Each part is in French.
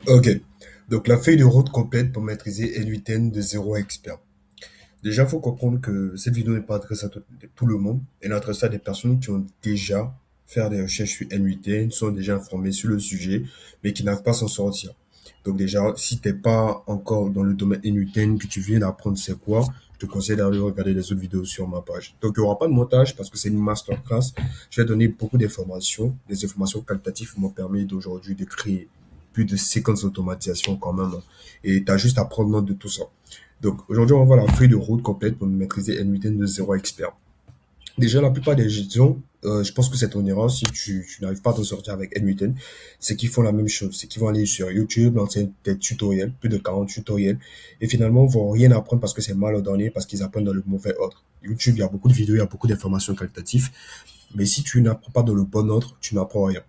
Ok. Donc, la feuille de route complète pour maîtriser N8N de zéro à expert. Déjà, il faut comprendre que cette vidéo n'est pas adressée à tout le monde. Elle est adressée à des personnes qui ont déjà fait des recherches sur N8N, sont déjà informées sur le sujet, mais qui n'arrivent pas à s'en sortir. Donc déjà, si t'es pas encore dans le domaine N8N, que tu viens d'apprendre c'est quoi, je te conseille d'aller regarder les autres vidéos sur ma page. Donc il n'y aura pas de montage parce que c'est une masterclass. Je vais donner beaucoup d'informations. Les informations qualitatives m'ont permis d'aujourd'hui de créer plus de 50 automatisations quand même. Et tu as juste à prendre note de tout ça. Donc aujourd'hui, on va voir la feuille de route complète pour maîtriser N8N de zéro expert. Déjà, la plupart des gens, je pense que c'est ton erreur si tu n'arrives pas à t'en sortir avec N8N, c'est qu'ils font la même chose. C'est qu'ils vont aller sur YouTube, lancer des tutoriels, plus de 40 tutoriels, et finalement, ils vont rien apprendre parce que c'est mal ordonné, parce qu'ils apprennent dans le mauvais ordre. YouTube, il y a beaucoup de vidéos, il y a beaucoup d'informations qualitatives, mais si tu n'apprends pas dans le bon ordre, tu n'apprends rien.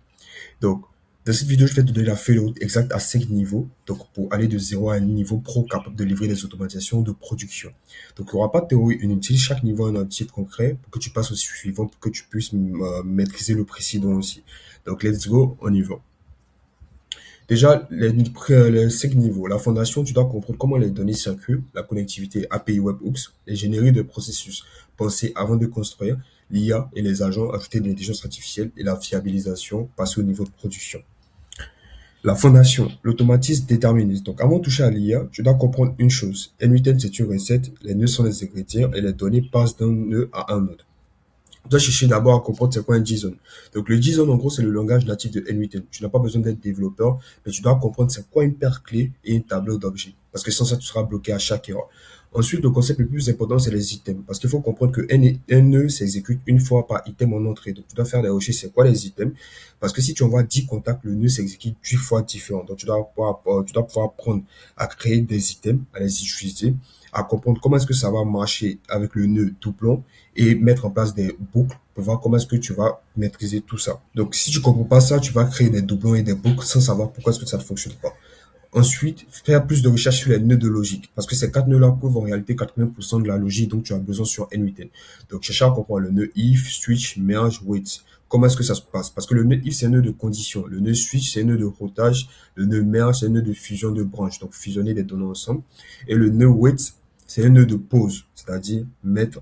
Donc, dans cette vidéo, je vais te donner la feuille de route exacte à 5 niveaux. Donc, pour aller de zéro à un niveau pro capable de livrer des automatisations de production. Donc, il n'y aura pas de théorie inutile. Chaque niveau a un objectif concret pour que tu passes au suivant, pour que tu puisses maîtriser le précédent aussi. Donc, let's go, on y va. Déjà, les 5 niveaux. La fondation, tu dois comprendre comment les données circulent, la connectivité API Webhooks, l'ingénierie de processus, penser avant de construire, l'IA et les agents, ajouter de l'intelligence artificielle et la fiabilisation, passer au niveau de production. La fondation, l'automatisme déterministe. Donc, avant de toucher à l'IA, tu dois comprendre une chose. N8N, c'est une recette, les nœuds sont les ingrédients et les données passent d'un nœud à un autre. Tu dois chercher d'abord à comprendre c'est quoi un JSON. Donc, le JSON, en gros, c'est le langage natif de N8N. Tu n'as pas besoin d'être développeur, mais tu dois comprendre c'est quoi une paire clé et une tableau d'objets. Parce que sans ça, tu seras bloqué à chaque erreur. Ensuite, le concept le plus important, c'est les items. Parce qu'il faut comprendre que un nœud s'exécute une fois par item en entrée. Donc, tu dois faire des recherches, c'est quoi les items. Parce que si tu envoies 10 contacts, le nœud s'exécute 10 fois différent. Donc, tu dois pouvoir apprendre à créer des items, à les utiliser, à comprendre comment est-ce que ça va marcher avec le nœud doublon et mettre en place des boucles pour voir comment est-ce que tu vas maîtriser tout ça. Donc, si tu comprends pas ça, tu vas créer des doublons et des boucles sans savoir pourquoi est-ce que ça ne fonctionne pas. Ensuite, faire plus de recherches sur les nœuds de logique. Parce que ces quatre nœuds-là couvrent en réalité 80% de la logique dont tu as besoin sur N8N. Donc, chercher à comprendre le nœud if, switch, merge, wait. Comment est-ce que ça se passe? Parce que le nœud if, c'est un nœud de condition. Le nœud switch, c'est un nœud de routage. Le nœud merge, c'est un nœud de fusion de branches. Donc, fusionner des données ensemble. Et le nœud wait, c'est un nœud de pause. C'est-à-dire mettre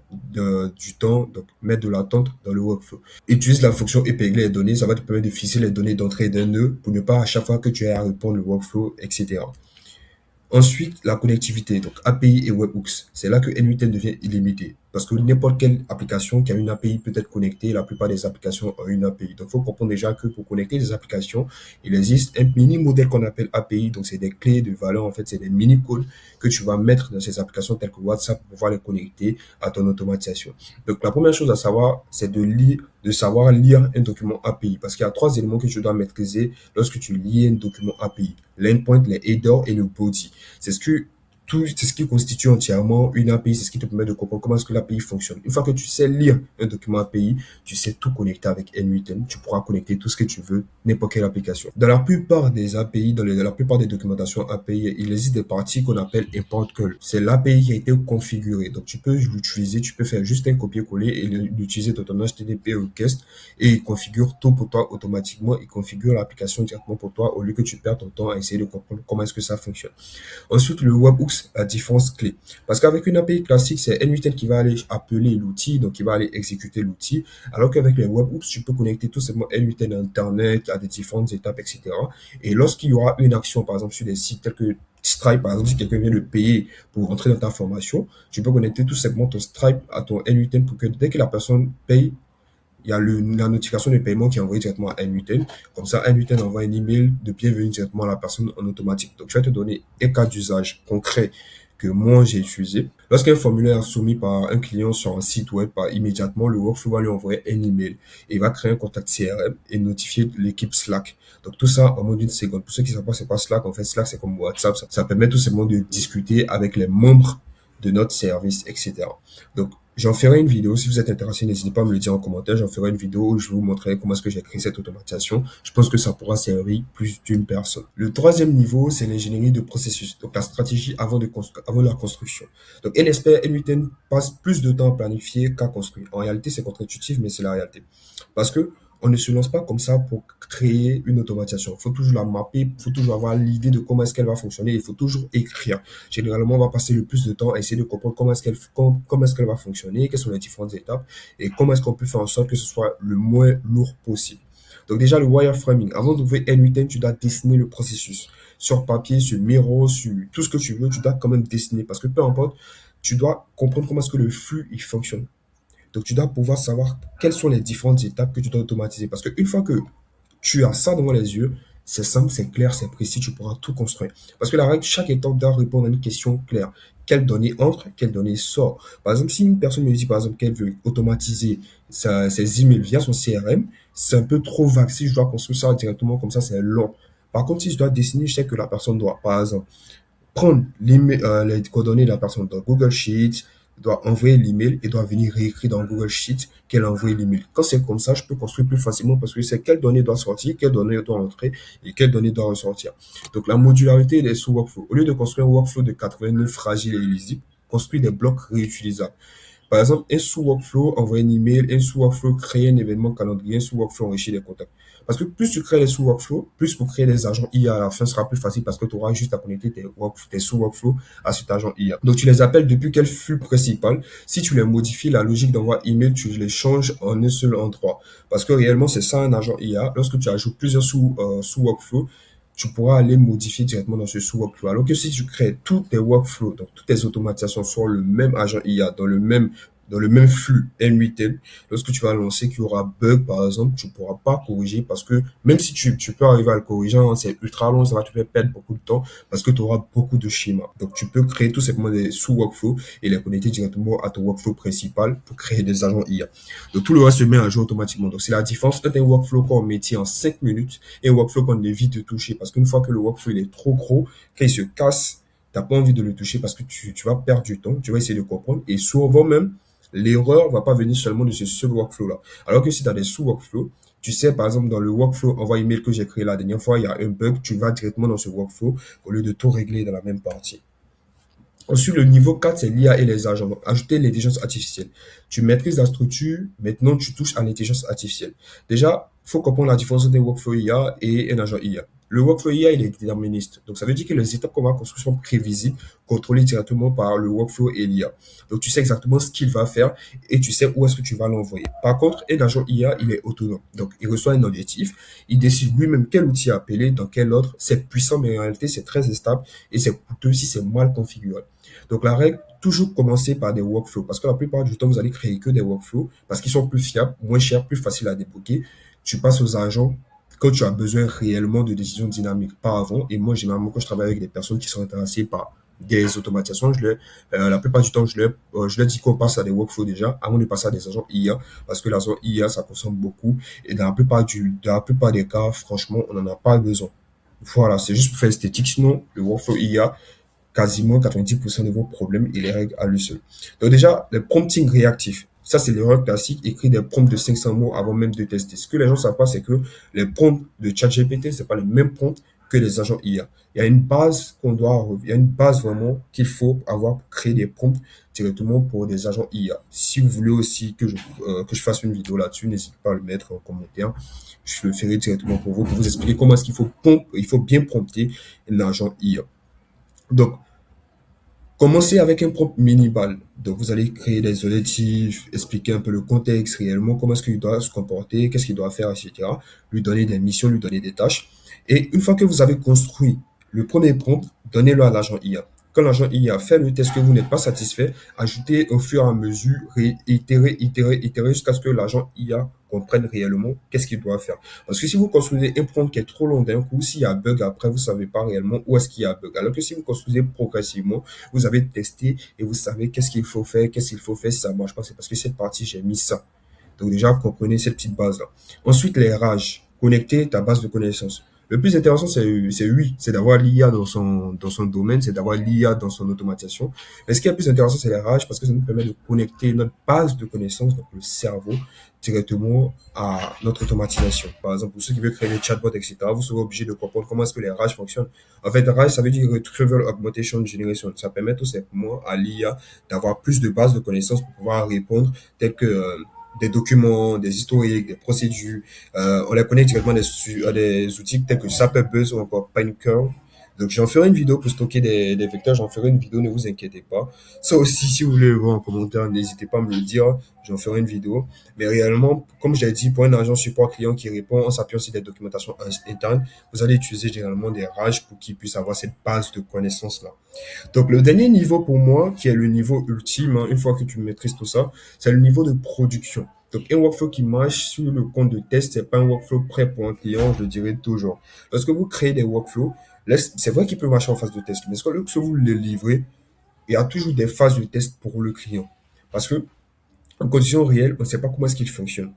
du temps, donc mettre de l'attente dans le workflow. Utilise la fonction épingler les données, ça va te permettre de fixer les données d'entrée d'un nœud pour ne pas à chaque fois que tu aies à répondre le workflow, etc. Ensuite, la connectivité, donc API et webhooks. C'est là que N8N devient illimité. Parce que n'importe quelle application qui a une API peut être connectée. La plupart des applications ont une API. Donc, il faut comprendre déjà que pour connecter des applications, il existe un mini modèle qu'on appelle API. Donc, c'est des clés de valeur. En fait, c'est des mini codes que tu vas mettre dans ces applications telles que WhatsApp pour pouvoir les connecter à ton automatisation. Donc, la première chose à savoir, c'est de savoir lire un document API. Parce qu'il y a trois éléments que tu dois maîtriser lorsque tu lis un document API. L'endpoint, les headers et le body. C'est ce que c'est ce qui constitue entièrement une API, c'est ce qui te permet de comprendre comment est-ce que l'API fonctionne. Une fois que tu sais lire un document API, tu sais tout connecter avec N8N, tu pourras connecter tout ce que tu veux, n'importe quelle application. Dans la plupart des API, dans la plupart des documentations API, il existe des parties qu'on appelle import call. C'est l'API qui a été configurée. Donc, tu peux l'utiliser, tu peux faire juste un copier-coller et l'utiliser dans ton HTTP request et il configure tout pour toi automatiquement. Il configure l'application directement pour toi au lieu que tu perds ton temps à essayer de comprendre comment est-ce que ça fonctionne. Ensuite, le webhooks, la différence clé. Parce qu'avec une API classique, c'est N8N qui va aller appeler l'outil, donc qui va aller exécuter l'outil. Alors qu'avec les webhooks, tu peux connecter tout simplement N8N à Internet, à des différentes étapes, etc. Et lorsqu'il y aura une action, par exemple, sur des sites tels que Stripe, par exemple, si quelqu'un vient de payer pour rentrer dans ta formation, tu peux connecter tout simplement ton Stripe à ton N8N pour que dès que la personne paye, il y a la notification de paiement qui est envoyée directement à N8N. Comme ça, N8N envoie un email de bienvenue directement à la personne en automatique. Donc, je vais te donner un cas d'usage concret que moi j'ai utilisé. Lorsqu'un formulaire est soumis par un client sur un site web, immédiatement, le workflow va lui envoyer un email et il va créer un contact CRM et notifier l'équipe Slack. Donc tout ça en moins d'une seconde. Pour ceux qui ne savent pas c'est pas Slack, en fait Slack c'est comme WhatsApp. Ça permet tout simplement de discuter avec les membres de notre service, etc. Donc j'en ferai une vidéo. Si vous êtes intéressé, n'hésitez pas à me le dire en commentaire. J'en ferai une vidéo où je vous montrerai comment est-ce que j'ai créé cette automatisation. Je pense que ça pourra servir plus d'une personne. Le troisième niveau, c'est l'ingénierie de processus. Donc, la stratégie avant la construction. Donc, un expert N8N passe plus de temps à planifier qu'à construire. En réalité, c'est contre-intuitif, mais c'est la réalité. Parce que, on ne se lance pas comme ça pour créer une automatisation. Il faut toujours la mapper, il faut toujours avoir l'idée de comment est-ce qu'elle va fonctionner, il faut toujours écrire. Généralement, on va passer le plus de temps à essayer de comprendre comment est-ce qu'elle va fonctionner, quelles sont les différentes étapes et comment est-ce qu'on peut faire en sorte que ce soit le moins lourd possible. Donc déjà, le wireframing. Avant d'ouvrir N8N, tu dois dessiner le processus. Sur papier, sur Miro, sur tout ce que tu veux, tu dois quand même dessiner. Parce que peu importe, tu dois comprendre comment est-ce que le flux il fonctionne. Donc, tu dois pouvoir savoir quelles sont les différentes étapes que tu dois automatiser. Parce qu'une fois que tu as ça devant les yeux, c'est simple, c'est clair, c'est précis, tu pourras tout construire. Parce que la règle, chaque étape doit répondre à une question claire. Quelle donnée entre, quelle donnée sort. Par exemple, si une personne me dit, par exemple, qu'elle veut automatiser ses emails via son CRM, c'est un peu trop vague. Si je dois construire ça directement comme ça, c'est long. Par contre, si je dois dessiner, je sais que la personne doit, par exemple, prendre les coordonnées de la personne dans Google Sheets, doit envoyer l'email et doit venir réécrire dans Google Sheets qu'elle a envoyé l'email. Quand c'est comme ça, je peux construire plus facilement parce que c'est quelle donnée doit sortir, quelle donnée doit entrer et quelle donnée doit ressortir. Donc, la modularité des sous-workflows. Au lieu de construire un workflow de 89 fragile et illisible, construire des blocs réutilisables. Par exemple, un sous-workflow, envoyer un email, un sous-workflow, créer un événement calendrier, un sous-workflow, enrichir les contacts. Parce que plus tu crées les sous-workflows, plus pour créer des agents IA à la fin sera plus facile parce que tu auras juste à connecter tes sous-workflows à cet agent IA. Donc, tu les appelles depuis quel flux principal. Si tu les modifies, la logique d'envoi email, tu les changes en un seul endroit. Parce que réellement, c'est ça un agent IA. Lorsque tu ajoutes plusieurs sous-workflows, tu pourras aller modifier directement dans ce sous-workflow. Alors que si tu crées tous tes workflows, donc toutes tes automatisations sur le même agent IA, dans le même flux N8N, lorsque tu vas lancer qu'il y aura bug, par exemple, tu ne pourras pas corriger parce que même si tu peux arriver à le corriger, hein, c'est ultra long, ça va te faire perdre beaucoup de temps parce que tu auras beaucoup de schémas. Donc, tu peux créer tout simplement des sous-workflows et les connecter directement à ton workflow principal pour créer des agents IA. Donc, tout le reste se met à jour automatiquement. Donc, c'est la différence entre un workflow qu'on métier en 5 minutes et un workflow qu'on évite de toucher parce qu'une fois que le workflow il est trop gros, quand il se casse, tu n'as pas envie de le toucher parce que tu vas perdre du temps, tu vas essayer de comprendre et souvent même, l'erreur va pas venir seulement de ce seul workflow-là. Alors que si tu as des sous-workflows, tu sais, par exemple, dans le workflow envoi email que j'ai créé la dernière fois, il y a un bug, tu vas directement dans ce workflow au lieu de tout régler dans la même partie. Ensuite, le niveau 4, c'est l'IA et les agents. Donc, ajouter l'intelligence artificielle. Tu maîtrises la structure, maintenant tu touches à l'intelligence artificielle. Déjà, il faut comprendre la différence entre un workflow IA et un agent IA. Le workflow IA, il est déterministe. Donc, ça veut dire que les étapes qu'on va construire sont prévisibles, contrôlées directement par le workflow et l'IA. Donc, tu sais exactement ce qu'il va faire et tu sais où est-ce que tu vas l'envoyer. Par contre, un agent IA, il est autonome. Donc, il reçoit un objectif, il décide lui-même quel outil appeler, dans quel ordre. C'est puissant, mais en réalité, c'est très instable et c'est coûteux si c'est mal configuré. Donc, la règle, toujours commencer par des workflows. Parce que la plupart du temps, vous allez créer que des workflows parce qu'ils sont plus fiables, moins chers, plus faciles à débloquer. Tu passes aux agents quand tu as besoin réellement de décisions dynamiques, pas avant. Et moi, généralement, quand je travaille avec des personnes qui sont intéressées par des automatisations, la plupart du temps, je leur dis qu'on passe à des workflows déjà avant de passer à des agents IA parce que l'agent IA, ça consomme beaucoup. Et dans la plupart des cas, franchement, on n'en a pas besoin. Voilà, c'est juste pour faire esthétique. Sinon, le workflow IA, quasiment 90% de vos problèmes, il les règle à lui seul. Donc déjà, le prompting réactif. Ça, c'est l'erreur classique. Écrire des prompts de 500 mots avant même de tester. Ce que les gens ne savent pas, c'est que les prompts de ChatGPT, c'est pas les mêmes prompts que les agents IA. Il y a une base vraiment qu'il faut avoir pour créer des prompts directement pour des agents IA. Si vous voulez aussi que je fasse une vidéo là-dessus, n'hésitez pas à le mettre en commentaire. Je le ferai directement pour vous expliquer comment est-ce il faut bien prompter un agent IA. Donc, commencez avec un prompt minimal. Donc, vous allez créer des objectifs, expliquer un peu le contexte réellement, comment est-ce qu'il doit se comporter, qu'est-ce qu'il doit faire, etc. Lui donner des missions, lui donner des tâches. Et une fois que vous avez construit le premier prompt, donnez-le à l'agent IA. Quand l'agent IA fait le test que vous n'êtes pas satisfait, ajoutez au fur et à mesure, itérer jusqu'à ce que l'agent IA comprenne réellement qu'est-ce qu'il doit faire. Parce que si vous construisez un prompt qui est trop long d'un coup, s'il y a un bug après, vous ne savez pas réellement où est-ce qu'il y a un bug. Alors que si vous construisez progressivement, vous avez testé et vous savez qu'est-ce qu'il faut faire, si ça ne marche pas, c'est parce que cette partie, j'ai mis ça. Donc déjà, comprenez cette petite base-là. Ensuite, les rages. Connecter ta base de connaissances. Le plus intéressant, c'est oui, c'est d'avoir l'IA dans son domaine, c'est d'avoir l'IA dans son automatisation. Mais ce qui est le plus intéressant, c'est les rages parce que ça nous permet de connecter notre base de connaissances, donc le cerveau, directement à notre automatisation. Par exemple, pour ceux qui veulent créer des chatbots, etc., vous serez obligé de comprendre comment est-ce que les rages fonctionnent. En fait, rage, ça veut dire Retrieval Augmentation Generation. Ça permet tout simplement à l'IA d'avoir plus de bases de connaissances pour pouvoir répondre tel que des documents, des historiques, des procédures. On les connecte directement à des outils tels que Zapier ou encore Pinecurve. Donc, j'en ferai une vidéo pour stocker des vecteurs. J'en ferai une vidéo, ne vous inquiétez pas. Ça aussi, si vous voulez le voir en commentaire, n'hésitez pas à me le dire. J'en ferai une vidéo. Mais réellement, comme j'ai dit, pour un agent support client qui répond en s'appuyant sur des documentations internes, vous allez utiliser généralement des Rage pour qu'ils puissent avoir cette base de connaissances-là. Donc, le dernier niveau pour moi, qui est le niveau ultime, hein, une fois que tu maîtrises tout ça, c'est le niveau de production. Donc, un workflow qui marche sur le compte de test, c'est pas un workflow prêt pour un client, je le dirais toujours. Lorsque vous créez des workflows, c'est vrai qu'il peut marcher en phase de test, mais lorsque vous le livrez, il y a toujours des phases de test pour le client. Parce que, en conditions réelles, on ne sait pas comment est-ce qu'il fonctionne.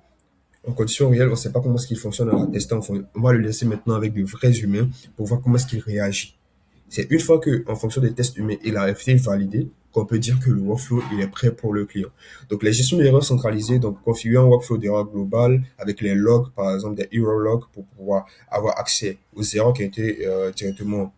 En conditions réelles, on ne sait pas comment est-ce qu'il fonctionne, on va tester, on va le laisser maintenant avec de vrais humains pour voir comment est-ce qu'il réagit. C'est une fois que, en fonction des tests humains, il a été validé, qu'on peut dire que le workflow, il est prêt pour le client. Donc, la gestion d'erreurs centralisée, donc, configurer un workflow d'erreurs global avec les logs, par exemple, des error logs pour pouvoir avoir accès aux erreurs qui ont été directement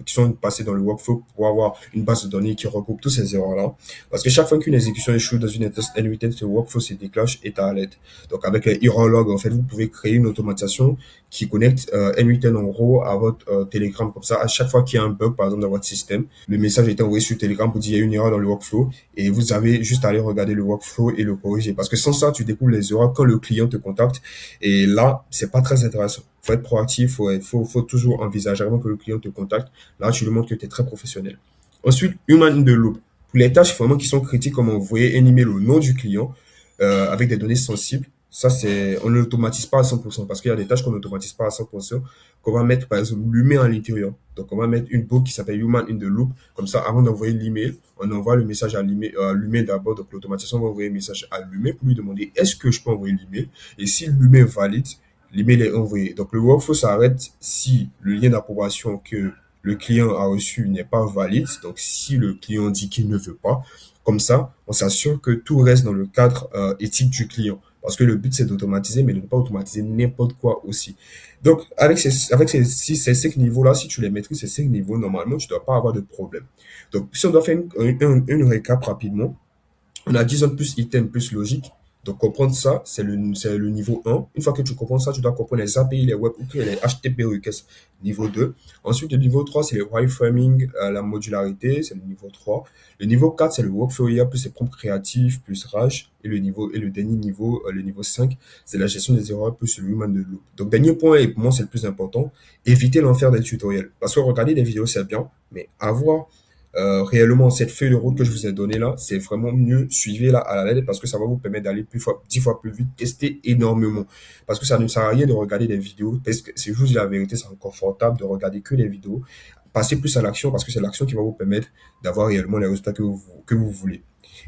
qui sont passés dans le workflow pour avoir une base de données qui regroupe toutes ces erreurs-là. Parce que chaque fois qu'une exécution échoue dans une test NUTN, ce workflow se déclenche et t'arrête. Donc, avec les error log, en fait, vous pouvez créer une automatisation qui connecte NUTN en gros à votre Telegram. Comme ça, à chaque fois qu'il y a un bug, par exemple, dans votre système, le message est envoyé sur Telegram pour dire qu'il y a une erreur dans le workflow et vous avez juste à aller regarder le workflow et le corriger. Parce que sans ça, tu découvres les erreurs quand le client te contacte et là, c'est pas très intéressant. Faut être proactif, faut toujours envisager avant que le client te contacte. Là, tu lui montres que tu es très professionnel. Ensuite, Human in the Loop. Pour les tâches vraiment qui sont critiques, comme envoyer un email au nom du client avec des données sensibles, ça, on ne l'automatise pas à 100% parce qu'il y a des tâches qu'on n'automatise pas à 100%, qu'on va mettre, par exemple, l'humain à l'intérieur. Donc, on va mettre une boucle qui s'appelle Human in the Loop. Comme ça, avant d'envoyer l'email, on envoie le message à l'humain d'abord. Donc, l'automatisation va envoyer un message à l'humain pour lui demander est-ce que je peux envoyer l'email? Et si l'humain valide, l'email est envoyé. Donc, le workflow s'arrête si le lien d'approbation que le client a reçu n'est pas valide. Donc, si le client dit qu'il ne veut pas, comme ça, on s'assure que tout reste dans le cadre éthique du client. Parce que le but, c'est d'automatiser, mais de ne pas automatiser n'importe quoi aussi. Donc, ces 5 niveaux-là, si tu les maîtrises, ces 5 niveaux, normalement, tu ne dois pas avoir de problème. Donc, si on doit faire une récap rapidement, on a 10 ans plus item plus logique. Donc, comprendre ça, c'est le niveau 1. Une fois que tu comprends ça, tu dois comprendre les API, les webhooks et les HTTP requests. Niveau 2. Ensuite, le niveau 3, c'est le wireframing, la modularité, c'est le niveau 3. Le niveau 4, c'est le workflow IA plus les prompts créatifs plus Rage. Et le dernier niveau, le niveau 5, c'est la gestion des erreurs plus le human de loop. Donc, dernier point, et pour moi, c'est le plus important, éviter l'enfer des tutoriels. Parce que regarder des vidéos, c'est bien, mais avoir réellement cette feuille de route que je vous ai donnée là, c'est vraiment mieux. Suivez-la à la lettre parce que ça va vous permettre d'aller 10 fois plus vite, tester énormément. Parce que ça ne sert à rien de regarder des vidéos. Parce que c'est juste la vérité, c'est inconfortable de regarder que des vidéos. Passez plus à l'action parce que c'est l'action qui va vous permettre d'avoir réellement les résultats que vous voulez.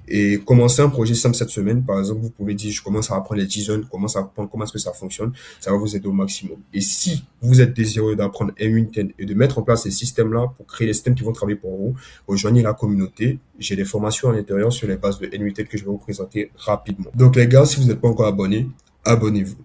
Et commencer un projet simple cette semaine, par exemple, vous pouvez dire, je commence à apprendre les JSON, commence à apprendre comment est-ce que ça fonctionne, ça va vous aider au maximum. Et si vous êtes désireux d'apprendre M110 et de mettre en place ces systèmes-là pour créer les systèmes qui vont travailler pour vous, rejoignez la communauté. J'ai des formations à l'intérieur sur les bases de M110 que je vais vous présenter rapidement. Donc les gars, si vous n'êtes pas encore abonné, abonnez-vous.